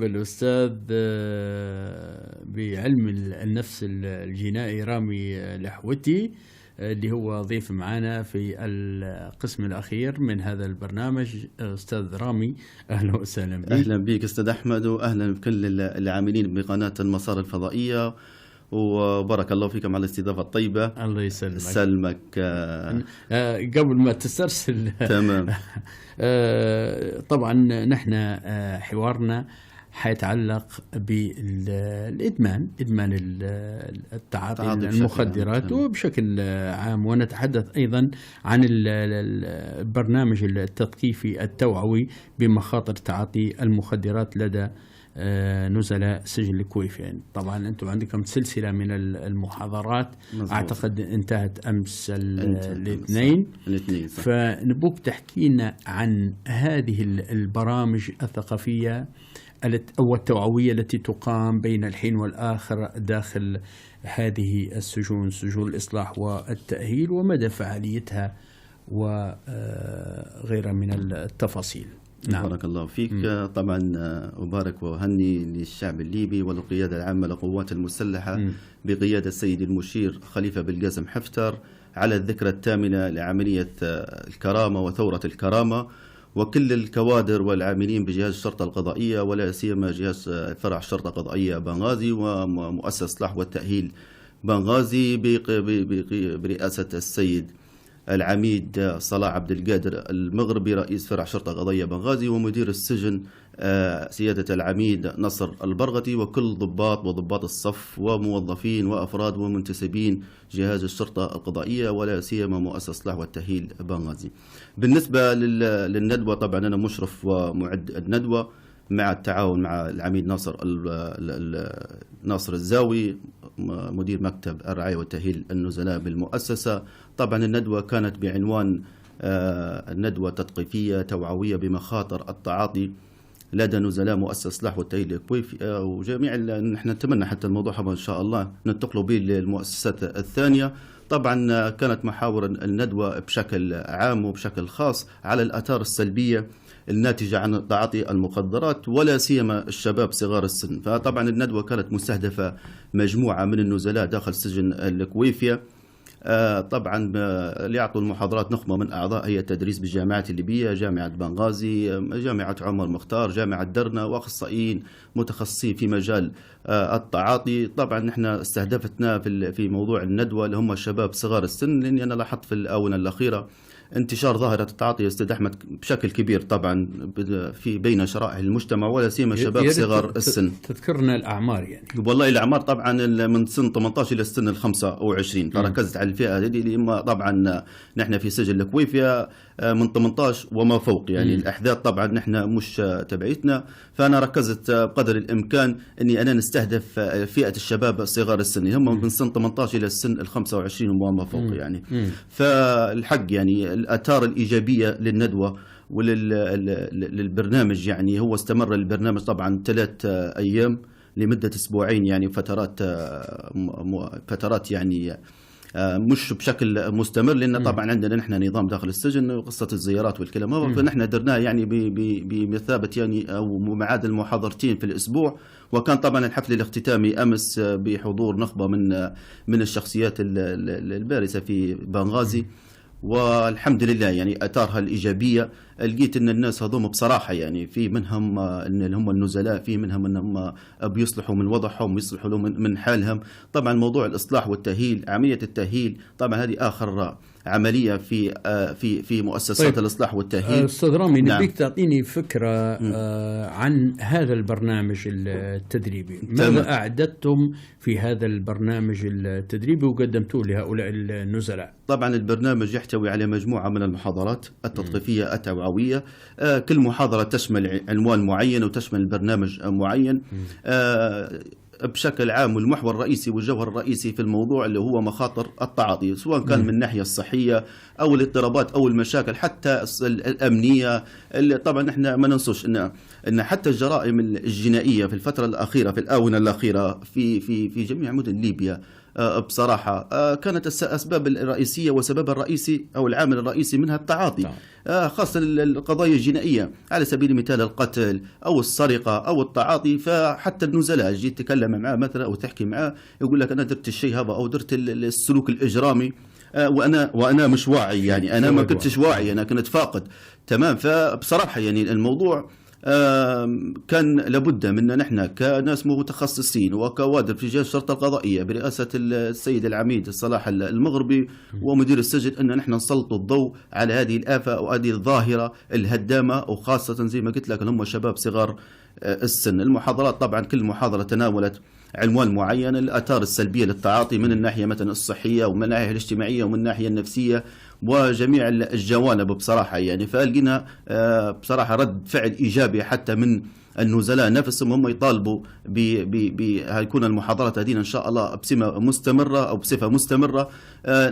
بالأستاذ بعلم النفس الجنائي رامي الحوتي، اللي هو ضيف معنا في القسم الأخير من هذا البرنامج. أستاذ رامي، أهلا وسهلا بك. أهلا بك أستاذ أحمد، وأهلا بكل العاملين بقناة المسار الفضائية، وبارك الله فيكم على الاستضافة الطيبة. الله يسلمك. سلمك. قبل ما تسترسل تمام. طبعا نحن حوارنا حيتعلق بالإدمان، إدمان التعاطي المخدرات وبشكل عام، ونتحدث أيضا عن البرنامج التثقيفي التوعوي بمخاطر تعاطي المخدرات لدى نزلاء سجن الكويفي. يعني طبعا أنتم عندكم سلسلة من المحاضرات، مزبوط. أعتقد انتهت أمس الاثنين، فنبوك تحكينا عن هذه البرامج الثقافية أو التوعوية التي تقام بين الحين والآخر داخل هذه السجون، سجون الإصلاح والتأهيل، ومدى فعاليتها وغيرها من التفاصيل. نعم. بارك الله فيك. طبعا أبارك وأهني للشعب الليبي والقيادة العامة للقوات المسلحة بقيادة السيد المشير خليفة بالقاسم حفتر على الذكرى الثامنة لعملية الكرامة وثورة الكرامة، وكل الكوادر والعاملين بجهاز الشرطة القضائية، ولا سيما جهاز فرع الشرطة القضائية بنغازي ومؤسسة الإصلاح والتأهيل بنغازي برئاسة السيد العميد صلاح عبد القادر المغربي رئيس فرع شرطة قضائية بنغازي، ومدير السجن سيادة العميد نصر البرغتي، وكل ضباط وضباط الصف وموظفين وأفراد ومنتسبين جهاز الشرطة القضائية، ولا سيما مؤسسة الإصلاح والتأهيل بنغازي. بالنسبة للندوة، طبعا أنا مشرف ومعد الندوة مع التعاون مع العميد ناصر الزاوي مدير مكتب الرعاية والتأهيل النزلاء بالمؤسسة. طبعا الندوة كانت بعنوان الندوة تثقيفية توعوية بمخاطر التعاطي لدى نزلاء مؤسسة الإصلاح والتأهيل الكويفي، وجميع نحن نتمنى حتى الموضوع إن شاء الله ننتقلوا به للمؤسسات الثانية. طبعا كانت محاور الندوة بشكل عام وبشكل خاص على الآثار السلبية الناتجة عن تعاطي المخدرات، ولا سيما الشباب صغار السن. فطبعا الندوة كانت مستهدفة مجموعة من النزلاء داخل سجن الكويفية، طبعا ليعطوا المحاضرات نخبة من أعضاء هيئة التدريس بالجامعات الليبية، جامعة بنغازي، جامعة عمر مختار، جامعة درنا، وأخصائيين متخصصين في مجال التعاطي. طبعا نحن استهدفتنا في موضوع الندوة اللي هم الشباب صغار السن، لأني أنا لاحظت في الآونة الأخيرة انتشار ظاهرة التعاطي يا أستاذ أحمد بشكل كبير طبعا في بين شرائح المجتمع، ولا سيما شباب صغار السن. تذكرنا الأعمار يعني. والله الأعمار طبعا من سن 18 إلى السن ال 25، فركزت على الفئة هذه، لأن طبعا نحن في سجن الكويفية من 18 وما فوق، يعني الأحداث طبعا نحن مش تبعيتنا، فأنا ركزت بقدر الإمكان أني أنا نستهدف فئة الشباب صغار السن، هم من سن 18 إلى السن ال 25 وما فوق يعني. فالحق يعني الآثار الإيجابية للندوة وللبرنامج، يعني هو استمر البرنامج طبعا 3 أيام لمدة أسبوعين، يعني فترات يعني مش بشكل مستمر، لأن طبعا عندنا نحن نظام داخل السجن وقصة الزيارات والكلام، فنحن درناه يعني بمثابة يعني أو معادل محاضرتين في الأسبوع. وكان طبعا الحفل الاختتامي أمس بحضور نخبة من الشخصيات البارزة في بنغازي، والحمد لله يعني أثارها الإيجابية. لقيت أن الناس هذوم بصراحة يعني في منهم اللي هم النزلاء، في منهم أنهم بيصلحوا من وضعهم ويصلحوا من حالهم. طبعا موضوع الإصلاح والتأهيل، عملية التأهيل طبعا هذه آخر عملية في مؤسسات الإصلاح والتأهيل. أستاذ رامي، نبيك تعطيني فكرة عن هذا البرنامج التدريبي. ماذا أعددتم في هذا البرنامج التدريبي وقدمتوه لهؤلاء النزلاء؟ طبعا البرنامج يحتوي على مجموعة من المحاضرات التثقيفية التوعوية، كل محاضرة تشمل عنوان معين وتشمل برنامج معين بشكل عام. والمحور الرئيسي والجوهر الرئيسي في الموضوع اللي هو مخاطر التعاطي، سواء كان من الناحية الصحية أو الاضطرابات أو المشاكل حتى الأمنية. اللي طبعا احنا ما ننسوش إن حتى الجرائم الجنائية في الفترة الأخيرة، في الآونة الأخيرة في جميع مدن ليبيا بصراحة كانت الأسباب الرئيسية وسببها الرئيسي أو العامل الرئيسي منها التعاطي، خاصة القضايا الجنائية على سبيل المثال القتل أو السرقة أو التعاطي. فحتى النزلاء جيت تتكلم معاه مثلا أو تحكي معاه يقول لك أنا درت الشيء هذا أو درت السلوك الإجرامي وأنا مش واعي، يعني أنا ما كنتش واعي، أنا كنت فاقد. تمام. فبصراحة يعني الموضوع كان لابد منا نحن كناس متخصصين وكوادر في جهاز الشرطة القضائية برئاسة السيد العميد صلاح المغربي ومدير السجن أن نحن نسلط الضوء على هذه الآفة وهذه الظاهرة الهدامة، وخاصة زي ما قلت لك هم شباب صغار السن. المحاضرات طبعا كل محاضرة تناولت عنوان معين، الآثار السلبية للتعاطي من الناحية مثلا الصحية ومن الناحية الاجتماعية ومن الناحية النفسية وجميع الجوانب بصراحة يعني. فلقينا بصراحة رد فعل إيجابي حتى من النزلاء نفسهم، هم يطالبوا هيكون المحاضرات هذه إن شاء الله بصفة مستمرة أو بصفة مستمرة.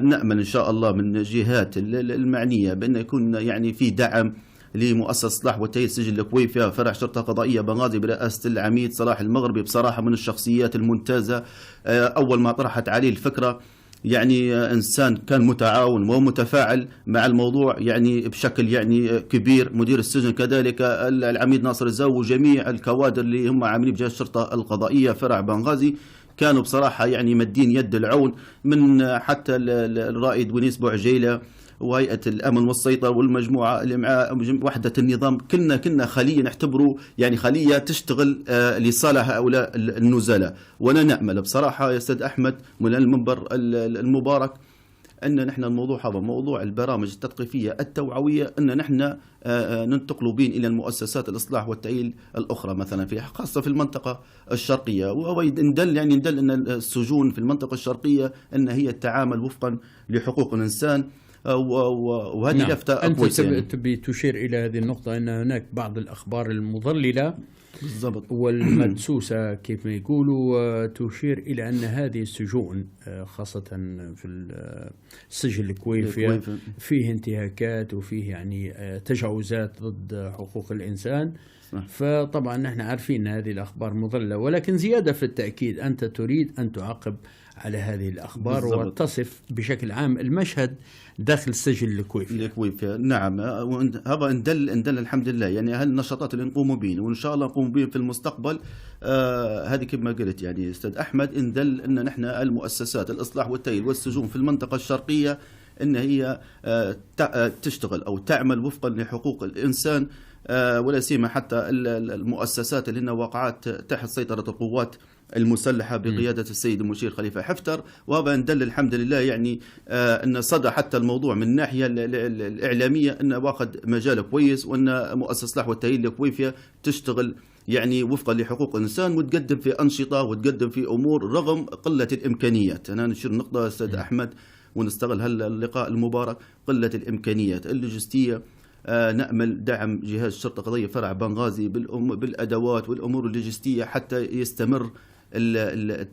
نأمل إن شاء الله من الجهات المعنية بأن يكون يعني في دعم لمؤسسة إصلاح وتأهيل سجل الكويفية فرع شرطة قضائية بنغازي برئاسة العميد صلاح المغربي. بصراحة من الشخصيات الممتازة، أول ما طرحت عليه الفكرة يعني إنسان كان متعاون ومتفاعل مع الموضوع يعني بشكل يعني كبير. مدير السجن كذلك العميد ناصر الزاو وجميع الكوادر اللي هم عاملين بجهاز الشرطة القضائية فرع بنغازي كانوا بصراحة يعني مدين يد العون، من حتى الرائد ونيس بوعجيلة وهيئة الأمن والسيطرة والمجموعة اللي مع وحدة النظام. كنا خلية نعتبره يعني خلية تشتغل لصالح هؤلاء النزلاء. وأنا نأمل بصراحة يا أستاذ أحمد من المنبر المبارك أن نحن الموضوع هذا موضوع البرامج التثقيفية التوعوية أن نحن ننتقل بين إلى المؤسسات الإصلاح والتأهيل الأخرى مثلا في خاصة في المنطقة الشرقية. وهو ندل أن السجون في المنطقة الشرقية أن هي التعامل وفقا لحقوق الإنسان، وهذه لفتة كويسة. أنت تبي تشير إلى هذه النقطة أن هناك بعض الأخبار المضللة بالضبط والمدسوسة كيف ما يقولوا تشير إلى أن هذه السجون خاصة في السجل الكويفي فيه انتهاكات وفيه يعني تجاوزات ضد حقوق الإنسان. فطبعا نحن عارفين أن هذه الأخبار مضللة، ولكن زيادة في التأكيد أنت تريد أن تعاقب على هذه الأخبار بالزبط. وتصف بشكل عام المشهد داخل السجن الكويفي. نعم، هذا اندل الحمد لله يعني هالنشاطات اللي نقوم بها وإن شاء الله نقوم بها في المستقبل. هذه كما قلت يعني أستاذ أحمد اندل أن نحن المؤسسات الإصلاح والتأهيل والسجون في المنطقة الشرقية أن هي تشتغل أو تعمل وفقا لحقوق الإنسان، ولا سيما حتى المؤسسات اللي وقعت تحت سيطرة القوات المسلحة بقيادة السيد المشير خليفة حفتر. وهذا ندل الحمد لله يعني أن صدى حتى الموضوع من الناحية الإعلامية أنه واخد مجال كويس، وأن مؤسسة إصلاح والتأهيل الكويفية تشتغل يعني وفقا لحقوق الإنسان وتقدم في أنشطة وتقدم في أمور رغم قلة الإمكانيات. أنا نشير نقطة أستاذ أحمد ونستغل هاللقاء المبارك، قلة الإمكانيات اللوجستية. نأمل دعم جهاز الشرطة القضائية فرع بنغازي بالأدوات والأمور اللوجستية حتى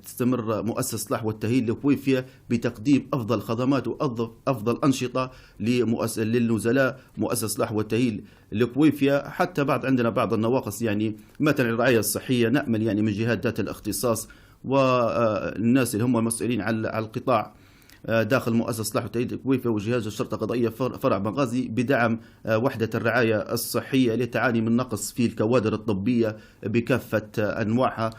تستمر مؤسسة إصلاح والتأهيل الكويفية بتقديم أفضل خدمات وأفضل أنشطة للنزلاء مؤسسة إصلاح والتأهيل الكويفية. حتى عندنا بعض النواقص يعني مثلا الرعاية الصحية، نأمل يعني من جهات ذات الاختصاص والناس اللي هم المسؤولين على القطاع داخل مؤسسة إصلاح والتأهيل الكويفية وجهاز الشرطة القضائية فرع بنغازي بدعم وحدة الرعاية الصحية اللي تعاني من نقص في الكوادر الطبية بكافة أنواعها.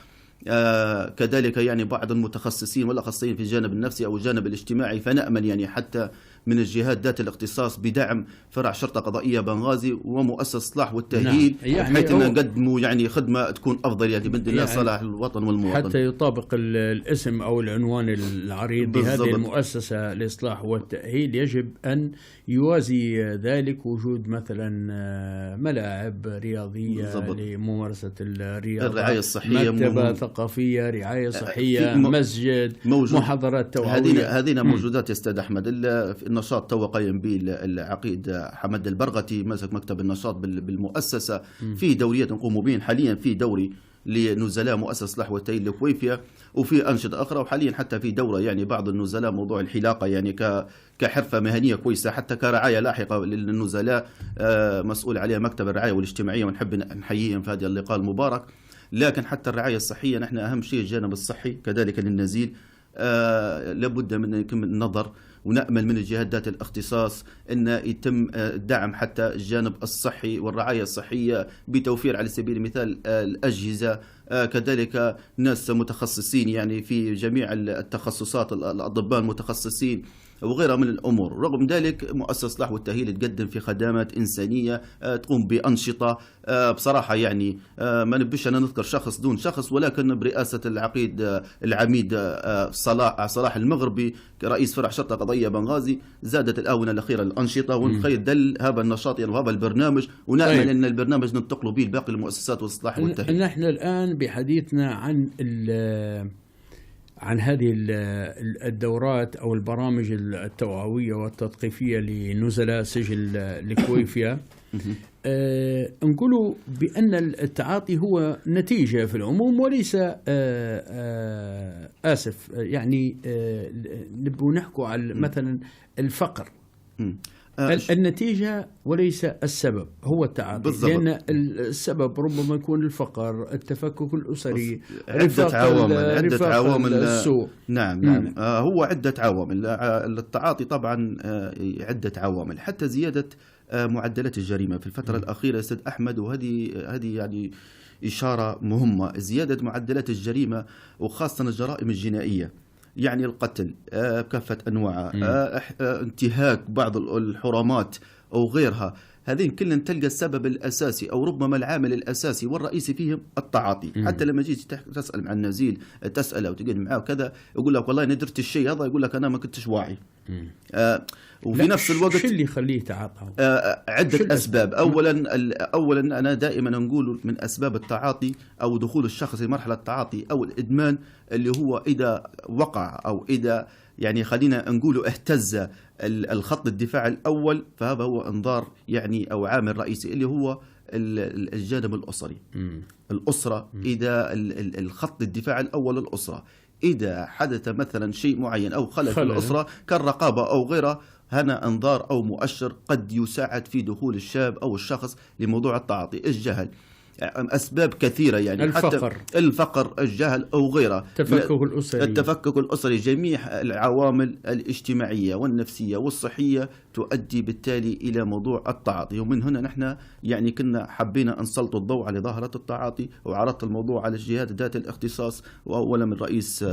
كذلك يعني بعض المتخصصين والأخصائيين في الجانب النفسي أو الجانب الاجتماعي. فنأمل يعني حتى من الجهات ذات الاختصاص بدعم فرع شرطة قضائية بنغازي ومؤسسة إصلاح والتأهيل بحيث أن نقدموا يعني خدمة تكون أفضل يعني بإذن الله صلاح الوطن والمواطن، حتى يطابق الاسم أو العنوان العريض بهذه المؤسسة الإصلاح والتأهيل. يجب أن يوازي ذلك وجود مثلا ملاعب رياضية بالزبط. لممارسة الرياضة، الرعاية الصحية، مكتبة ثقافية، رعاية صحية، مسجد، محاضرات توعوية. هذه موجودات يا أستاذ أحمد. النشاط تو قايم به العقيد حمد البرغتي ماسك مكتب النشاط بالمؤسسة. في دوريات نقوم بهم حاليا، في دوري لنزلاء مؤسسة إصلاح والتأهيل الكويفية وفي أنشطة أخرى، وحاليا حتى في دورة يعني بعض النزلاء موضوع الحلاقة يعني كحرفة مهنية كويسة حتى كرعاية لاحقة للنزلاء مسؤول عليها مكتب الرعاية والاجتماعية، ونحب نحييهم في هذا اللقاء المبارك. لكن حتى الرعاية الصحية نحن أهم شيء الجانب الصحي كذلك للنزيل لابد من النظر، ونأمل من الجهات ذات الاختصاص أن يتم دعم حتى الجانب الصحي والرعاية الصحية بتوفير على سبيل المثال الأجهزة، كذلك ناس متخصصين يعني في جميع التخصصات، الأطباء المتخصصين وغيرها من الأمور. رغم ذلك مؤسسة الإصلاح والتأهيل تقدم في خدمات إنسانية، تقوم بأنشطة بصراحة يعني ما نبش أنا نذكر شخص دون شخص، ولكن برئاسة العميد صلاح المغربي كرئيس فرع شرطة قضية بنغازي زادت الآونة الأخيرة الأنشطة، ونخيل دل هذا النشاط يعني وهذا البرنامج، ونأمل طيب. أن البرنامج ننتقل به لباقي المؤسسات والإصلاح والتأهيل. نحن الآن بحديثنا عن هذه الدورات أو البرامج التوعوية والتثقيفية لنزلاء سجل الكويفية، نقول بأن التعاطي هو نتيجة في العموم وليس آسف يعني نبغى نحكوا على مثلا الفقر، النتيجة وليس السبب هو التعاطي بالضبط. لأن السبب ربما يكون الفقر، التفكك الأسري، عدة عوامل السوء. نعم هو عدة عوامل. التعاطي طبعا عدة عوامل، حتى زيادة معدلات الجريمة في الفترة الأخيرة أستاذ أحمد، وهذه يعني إشارة مهمة. زيادة معدلات الجريمة وخاصة الجرائم الجنائية، يعني القتل بكافة أنواعه، انتهاك بعض الحرمات أو غيرها، هذين كلهم تلقى السبب الأساسي أو ربما العامل الأساسي والرئيسي فيهم التعاطي. حتى لما جيت تسأل مع النزيل، تسأله وتقعد معه وكذا، يقول لك والله ندرت الشيء هذا، يقول لك أنا ما كنتش واعي. وفي نفس الوقت شو اللي يخليه يتعاطى؟ عدة أسباب. أولا أنا دائما نقول من أسباب التعاطي أو دخول الشخص لمرحلة التعاطي أو الإدمان، اللي هو إذا وقع أو إذا يعني خلينا نقول اهتز الخط الدفاع الأول، فهذا هو انذار يعني أو عامل رئيسي اللي هو الجانب الأسري. الأسرة، إذا الخط الدفاع الأول الأسرة، إذا حدث مثلا شيء معين أو خلل في الأسرة كالرقابة أو غيرها، هنا انذار أو مؤشر قد يساعد في دخول الشاب أو الشخص لموضوع التعاطي. الجهل، أسباب كثيرة يعني الفقر، الجهل أو غيره، التفكك الأسري، جميع العوامل الاجتماعية والنفسية والصحية تؤدي بالتالي إلى موضوع التعاطي. ومن هنا نحن يعني كنا حبينا نسلط الضوء على ظاهرة التعاطي، وعرضت الموضوع على الجهات ذات الاختصاص، وأولا من رئيس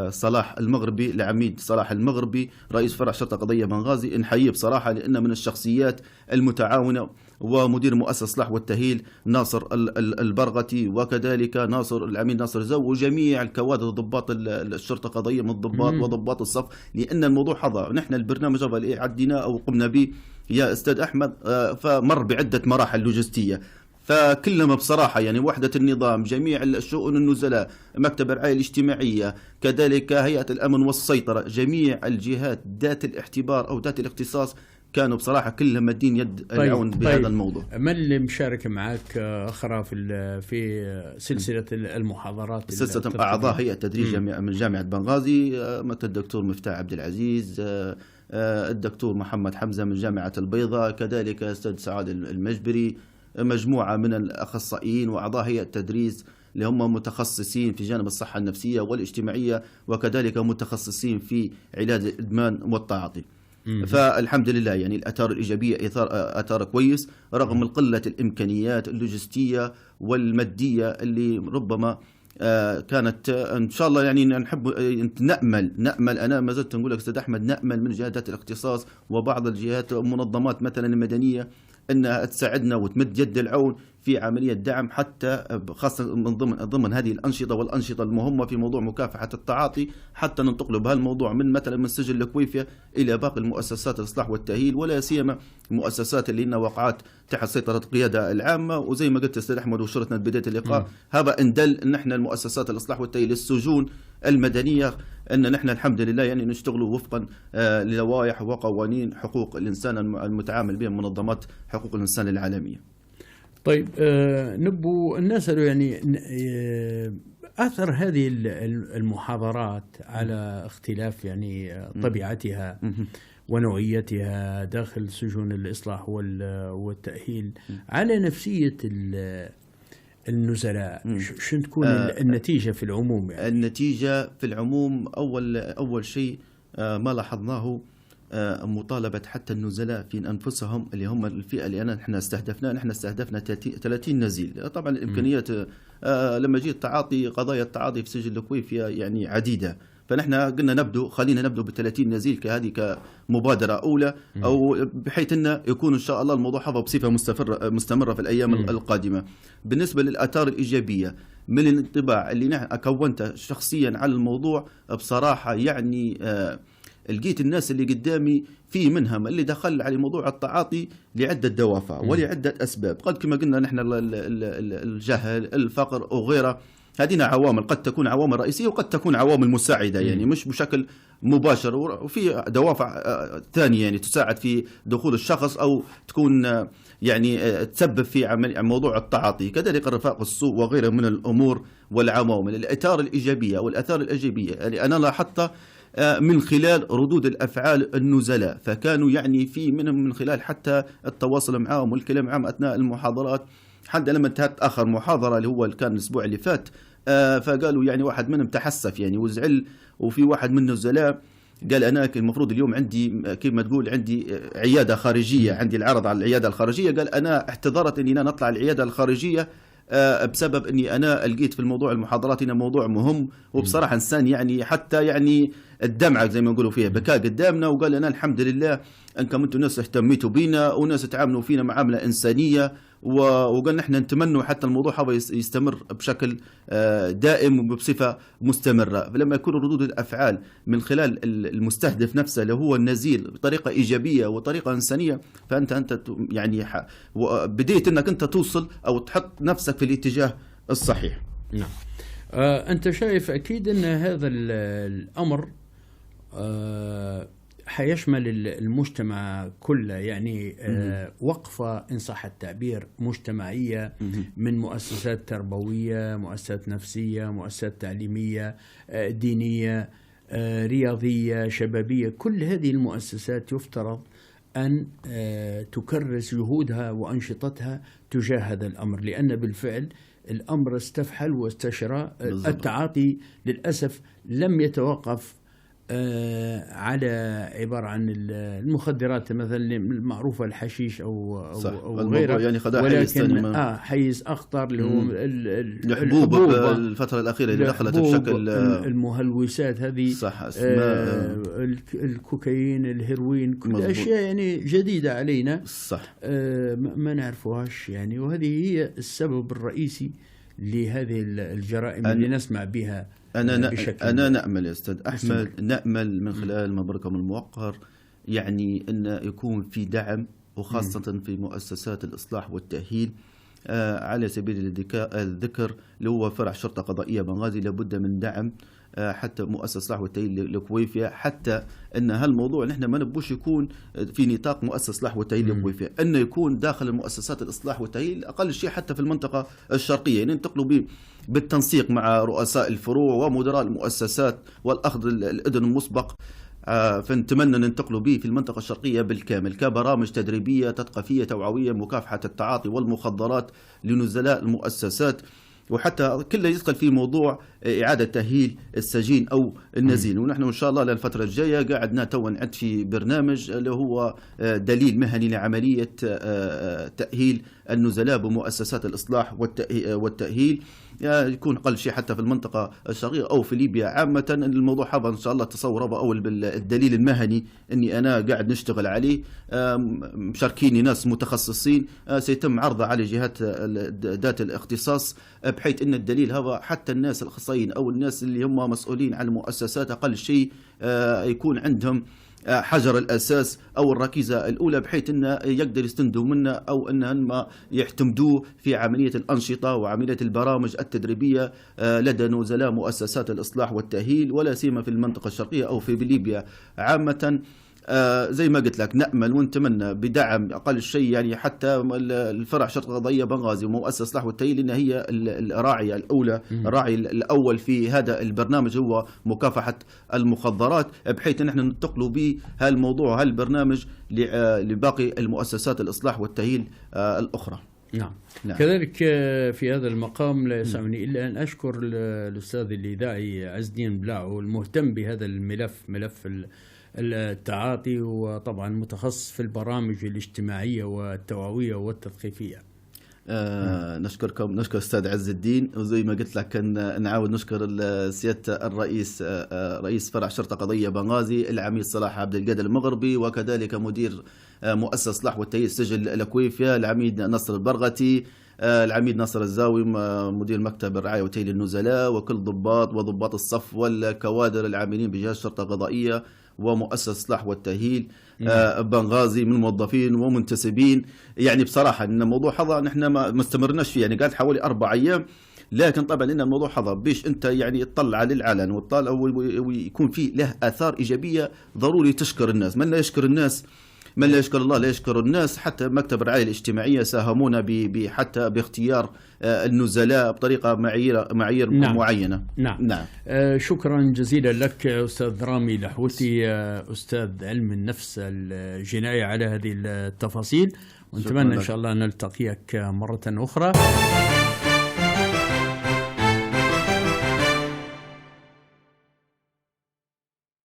صلاح المغربي، العميد صلاح المغربي رئيس فرع شرطة قضية بنغازي، نحييه بصراحة لأنه من الشخصيات المتعاونة، ومدير مؤسسة الإصلاح والتأهيل ناصر البرغتي، وكذلك العميد ناصر زو، وجميع الكوادر ضباط الشرطة قضية من الضباط وضباط الصف، لأن الموضوع حظى. نحن البرنامج اللي عديناه أو قمنا به يا أستاذ أحمد فمر بعدة مراحل لوجستية، فكلما بصراحة يعني وحدة النظام، جميع الشؤون النزلاء، مكتب الرعاية الاجتماعية، كذلك هيئة الأمن والسيطرة، جميع الجهات ذات الاعتبار أو ذات الاختصاص كانوا بصراحة كلهم مدين يد العون بهذا الموضوع. من اللي مشارك معك أخرى في سلسلة المحاضرات؟ سلسلة أعضاء هيئة تدريس من جامعة بنغازي، مثل الدكتور مفتاح عبد العزيز، الدكتور محمد حمزة من جامعة البيضاء، كذلك أستاذ سعاد المجبري، مجموعة من الأخصائيين وأعضاء هيئة التدريس اللي هم متخصصين في جانب الصحة النفسية والاجتماعية، وكذلك متخصصين في علاج الإدمان والتعاطي. فالحمد لله يعني الآثار الإيجابية آثار كويس، رغم قلة الإمكانيات اللوجستية والمادية اللي ربما كانت إن شاء الله يعني نحب نأمل أنا ما زلت نقول لك أستاذ أحمد، نأمل من جهات الاختصاص وبعض الجهات منظمات مثلا المدنية أنها تساعدنا وتمد يد العون في عملية دعم، حتى خاصة من ضمن هذه الأنشطة والأنشطة المهمة في موضوع مكافحة التعاطي، حتى ننتقل بهالموضوع من مثلا من سجل الكويفية إلى باقي المؤسسات الإصلاح والتأهيل، ولا سيما المؤسسات اللي لنا وقعات تحت سيطرة القيادة العامة. وزي ما قلت أستاذ أحمد وشرتنا بداية اللقاء، هذا إندل إن إحنا المؤسسات الإصلاح والتأهيل، السجون المدنية، أن نحن الحمد لله يعني نشتغل وفقا للوائح وقوانين حقوق الإنسان المتعامل بها منظمات حقوق الإنسان العالمية. طيب نبو الناس يعني أثر هذه المحاضرات على اختلاف يعني طبيعتها ونوعيتها داخل سجون الإصلاح والتأهيل على نفسية النزلاء شو تكون النتيجة في العموم؟ يعني النتيجة في العموم أول شيء ما لاحظناه مطالبة حتى النزلاء في أنفسهم اللي هم الفئة اللي احنا استهدفنا 30 نزيل. طبعا الإمكانيات لما جيت قضايا التعاطي في سجل الكويفية يعني عديدة، فنحن قلنا خلينا نبدو ب30 نزيل كمبادرة أولى، أو بحيث أنه يكون إن شاء الله الموضوع هذا بصفة مستمرة في الأيام القادمة. بالنسبة للآثار الإيجابية من الانطباع اللي كونته شخصيا على الموضوع، بصراحة يعني لقيت الناس اللي قدامي في منهم اللي دخل على موضوع التعاطي لعدة دوافع ولعدة أسباب، قد كما قلنا نحن الجهل، الفقر وغيره. هذه عوامل قد تكون عوامل رئيسية وقد تكون عوامل مساعدة، يعني مش بشكل مباشر، وفي دوافع ثانية يعني تساعد في دخول الشخص أو تكون يعني تسبب في موضوع التعاطي، كذلك الرفاق السوء وغيره من الأمور والعوامل. الآثار الإيجابية والآثار الإيجابية يعني أنا لاحظتها من خلال ردود الأفعال النزلاء، فكانوا يعني في منهم من خلال حتى التواصل معهم والكلام معهم أثناء المحاضرات. حتى لما انتهت آخر محاضرة اللي هو كان الأسبوع اللي فات، فقالوا يعني واحد منهم تحسف يعني وزعل، وفي واحد من النزلاء قال أنا المفروض اليوم عندي كما تقول عندي عيادة خارجية، عندي العرض على العيادة الخارجية، قال أنا احتضرت أني أنا نطلع العيادة الخارجية بسبب أني أنا لقيت في الموضوع المحاضرات هنا موضوع مهم، وبصراحة إنسان يعني حتى يعني الدمعة زي ما يقولوا فيها بكاء قدامنا، وقال أنا الحمد لله أنكم أنتم ناس اهتميتوا بينا وناس تعاملوا فينا معاملة إنسانية، وقال نحن نتمنى حتى الموضوع هذا يستمر بشكل دائم وبصفة مستمرة. فلما يكون ردود الأفعال من خلال المستهدف نفسه اللي هو النزيل بطريقة إيجابية وطريقة إنسانية، فأنت يعني بديت أنك أنت توصل أو تحط نفسك في الاتجاه الصحيح. نعم. أنت شايف أكيد أن هذا الأمر حيشمل المجتمع كله، يعني وقفة إن صح التعبير مجتمعية من مؤسسات تربوية، مؤسسات نفسية، مؤسسات تعليمية، دينية، رياضية، شبابية. كل هذه المؤسسات يفترض أن تكرس جهودها وأنشطتها تجاه هذا الأمر، لأن بالفعل الأمر استفحل واستشرى. التعاطي للأسف لم يتوقف على عبارة عن المخدرات مثلا المعروفة الحشيش أو غيرها، يعني ولكن حيز أخطر اللي هو الحبوب الفترة الأخيرة اللي دخلت بشكل المهلوسات هذه، صح، الكوكايين، الهيروين، كل أشياء يعني جديدة علينا، صح، ما نعرفوهاش يعني. وهذه هي السبب الرئيسي لهذه الجرائم اللي نسمع بها. أنا نأمل يا أستاذ أحمد، نأمل من خلال مبركم الموقر يعني أن يكون في دعم، وخاصة في مؤسسات الإصلاح والتأهيل. على سبيل الذكر اللي هو فرع شرطة قضائية بنغازي لابد من دعم، حتى مؤسسة الإصلاح والتأهيل الكويفية، حتى أن هالموضوع نحن ما نبوش يكون في نطاق مؤسسة الإصلاح والتأهيل الكويفية، أنه يكون داخل المؤسسات الإصلاح والتأهيل أقل شيء حتى في المنطقة الشرقية، يعني ننتقلوا بالتنسيق مع رؤساء الفروع ومدراء المؤسسات والأخذ الإذن المسبق. فنتمنى ننتقلوا به في المنطقة الشرقية بالكامل كبرامج تدريبية تثقيفية توعوية مكافحة التعاطي والمخدرات لنزلاء المؤسسات، وحتى كله يدخل في موضوع إعادة تأهيل السجين أو النزيل. ونحن إن شاء الله للفترة الجاية قاعدنا تو نعد في برنامج اللي هو دليل مهني لعملية تأهيل النزلاء بمؤسسات الإصلاح والتأهيل، يكون أقل شيء حتى في المنطقة الشرقية أو في ليبيا عامة. الموضوع هذا إن شاء الله تصور أول بالدليل المهني أني أنا قاعد نشتغل عليه، مشاركيني ناس متخصصين، سيتم عرضه على جهات ذات الاختصاص، بحيث أن الدليل هذا حتى الناس الأخصائيين أو الناس اللي هم مسؤولين عن المؤسسات أقل شيء يكون عندهم حجر الأساس أو الركيزة الأولى، بحيث أنه يقدر يستندوا منه أو أنهم يعتمدوه في عملية الأنشطة وعملية البرامج التدريبية لدى نزلاء مؤسسات الإصلاح والتأهيل، ولا سيما في المنطقة الشرقية أو في ليبيا عامة. زي ما قلت لك نأمل ونتمنى بدعم أقل شيء، يعني حتى الفرع شرطة قضائية بنغازي ومؤسسة الإصلاح والتأهيل، لأن هي الراعية الأولى، الراعي الأول في هذا البرنامج هو مكافحة المخدرات، بحيث نحن ننتقلوا به هالموضوع هالبرنامج لباقي المؤسسات الإصلاح والتأهيل الأخرى. نعم. نعم. كذلك في هذا المقام لا يسعني إلا أن أشكر الأستاذ الإذاعي عز الدين بلاعو المهتم بهذا الملف، ملف التعاطي، وطبعا متخصص في البرامج الاجتماعية والتوعوية والتثقيفية. نشكركم، نشكر أستاذ عز الدين، وزي ما قلت لك نعاود نشكر سيادة الرئيس رئيس فرع شرطة قضية بنغازي العميد صلاح عبد القادر المغربي، وكذلك مدير مؤسسة صلاح والتأييد سجل الأكويفيا العميد نصر البرغتي، العميد ناصر الزاوي مدير مكتب الرعاية والتأهيل للنزلاء، وكل وضباط الصف والكوادر العاملين بجهاز الشرطة القضائية ومؤسسة صلاح والتأهيل بنغازي من موظفين ومنتسبين. يعني بصراحة إن الموضوع هذا نحن ما استمرناش فيه، يعني قعدت حوالي 4 أيام، لكن طبعا إن الموضوع هذا بيش أنت يعني تطلع للعلن وتطلع ويكون فيه له آثار إيجابية، ضروري تشكر الناس. من لا يشكر الناس، من لا يشكر الله لا يشكر الناس. حتى مكتب الرعاية الاجتماعية ساهمونا حتى باختيار النزلاء بطريقة معايير نعم. معينة. نعم. شكرا جزيلا لك أستاذ رامي لحوتي، أستاذ علم النفس الجنائي، على هذه التفاصيل، ونتمنى إن شاء الله نلتقيك مرة أخرى.